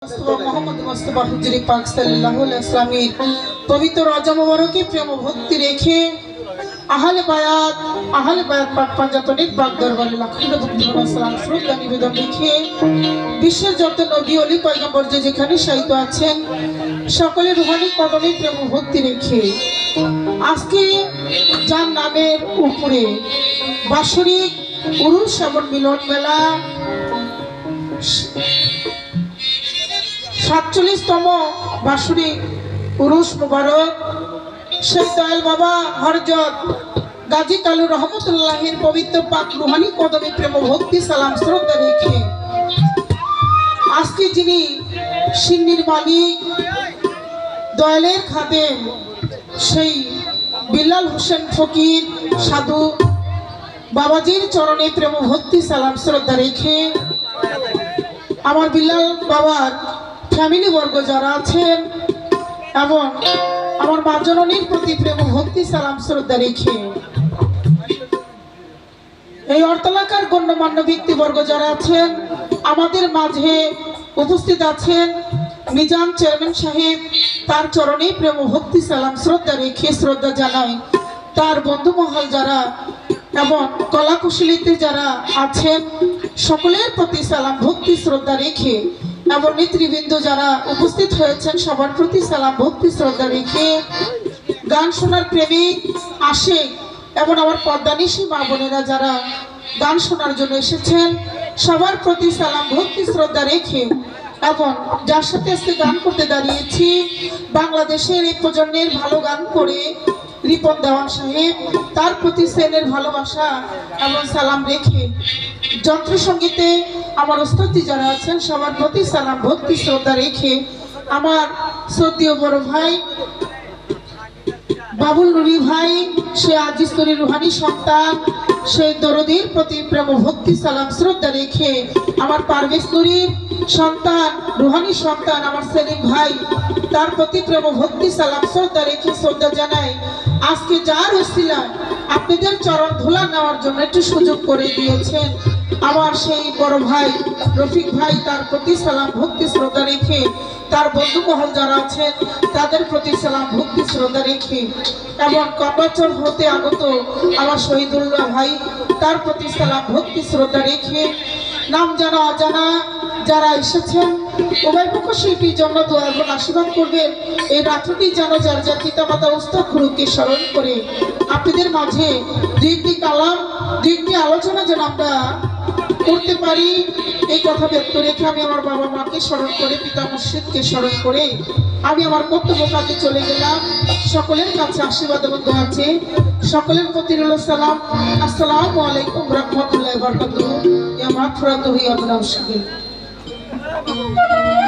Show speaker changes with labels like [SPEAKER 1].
[SPEAKER 1] মুস্তাফা মোহাম্মদ মুস্তাফা হুজুরি পাক সাল্লাল্লাহু আলাইহি ওয়াসাল্লামের পবিত্র রজব মোবারকে প্রেম ভক্তি রেখে আহলে বায়াত পাক পাঞ্জাতনির পাক দরবারে লাখো ভক্তি সালাম শ্রদ্ধা নিবেদন রেখে বিশ্বের যত নবী ওলি পয়গম্বর যেখানে শায়িত আছেন সকলের রুহানি কদমে প্রেম ভক্তি রেখে আজকে যার নামের উপরে বাৎসরিক উরুস শ্রাবণ মিলন মেলা 47তম বাৎসরিক উরুস মুবারক সেই দয়াল বাবা হযরত গাজী কালু রহমতুল্লাহের পবিত্র পাক রুহানি কদমে প্রেম ভক্তি সালাম শ্রদ্ধা রেখে আজকে যিনি সিন্নির মালিক দয়ালের খাদেম সেই বিল্লাল হোসেন ফকির সাধু বাবাজির চরণে প্রেম ভক্তি সালাম শ্রদ্ধা রেখে আমার বিল্লাল বাবার ফ্যামিলি বর্গ যারা আছেন এবং আমার মা জননীর প্রতি প্রেম ভক্তি সালাম শ্রদ্ধা রেখে এই অর্থলাকার গণ্যমান্য ব্যক্তিবর্গ যারা আছেন আমাদের মাঝে উপস্থিত আছেন নিজাম চেয়ারম্যান সাহেব তার চরণে প্রেম ভক্তি সালাম শ্রদ্ধা রেখে শ্রদ্ধা জানাই তার বন্ধু মহল যারা এবং কলাকুশলীতে যারা আছেন সকলের প্রতি সালাম ভক্তি শ্রদ্ধা রেখে এবং নেতৃবৃন্দ যারা উপস্থিত হয়েছেন সবার প্রতি সালাম ভক্তি শ্রদ্ধা রেখে গান শোনার প্রেমিক আসে এবং আমার পর্দানিশী মা বোনেরা যারা গান শোনার জন্য এসেছেন সবার প্রতি সালাম ভক্তি শ্রদ্ধা রেখে এবং যার সাথে আজকে গান করতে দাঁড়িয়েছি বাংলাদেশের এই প্রজন্মের ভালো গান করে রিপন দেওয়ান সাহেব তার প্রতি সেনের ভালোবাসা এবং সালাম রেখে যন্ত্র সঙ্গীতে আমার ওস্তাদি যারা আছেন সবার প্রতি সালাম ভক্তি শ্রদ্ধা রেখে আমার শ্রদ্ধেয় বড় ভাই বাবুল নুরি ভাই সে আজিজ নুরি রুহানি সন্তান সেই দরদির প্রতি প্রেম ভক্তি সালাম শ্রদ্ধা রেখে আমার পারভেজ নুরির সন্তান রুহানি সন্তান আমার সেলিম ভাই তার প্রতি প্রেম ভক্তি সালাম শ্রদ্ধা রেখে শ্রদ্ধা জানাই আজকে যার ওসিলায় আপনাদের চরণ ধুলা নেওয়ার জন্য একটু সুযোগ করে দিয়েছেন আমার সেই বড় ভাই রফিক ভাই তার প্রতি সালাম ভক্তি শ্রদ্ধা রেখে তার বন্ধু মহল যারা আছেন তাদের প্রতি সালাম ভক্তি শ্রদ্ধা রেখে এবং কম্বাচর হতে আগত আমার শহীদুল্লাহ ভাই তার প্রতি সালাম ভক্তি শ্রদ্ধা রেখে নাম জানা অজানা যারা এসেছেন উভয় পক্ষ শিল্পীর জন্য দোয়া এবং আশীর্বাদ করবেন এই রাত্রিটি যেন যার যার পিতামাতা উস্তাদ গুরুকে স্মরণ করে আপনাদের মাঝে দুই একটি কালাম দুই একটি আলোচনা যেন আমরা করতে পারি এই কথা ব্যক্ত রেখে আমি আমার বাবা মাকে স্মরণ করে পিতা মুর্শিদকে স্মরণ করে আমি আমার কর্তব্য কাজে চলে গেলাম সকলের কাছে আশীর্বাদ এবং দোয়া চেয়ে সকলের প্রতি রইল সালাম আসসালামু আলাইকুম রাহমাতুল্লাহি ওয়া বারাকাতুহু ইয়া মাগফিরাতুহু ইয়া মুনাওশিবিন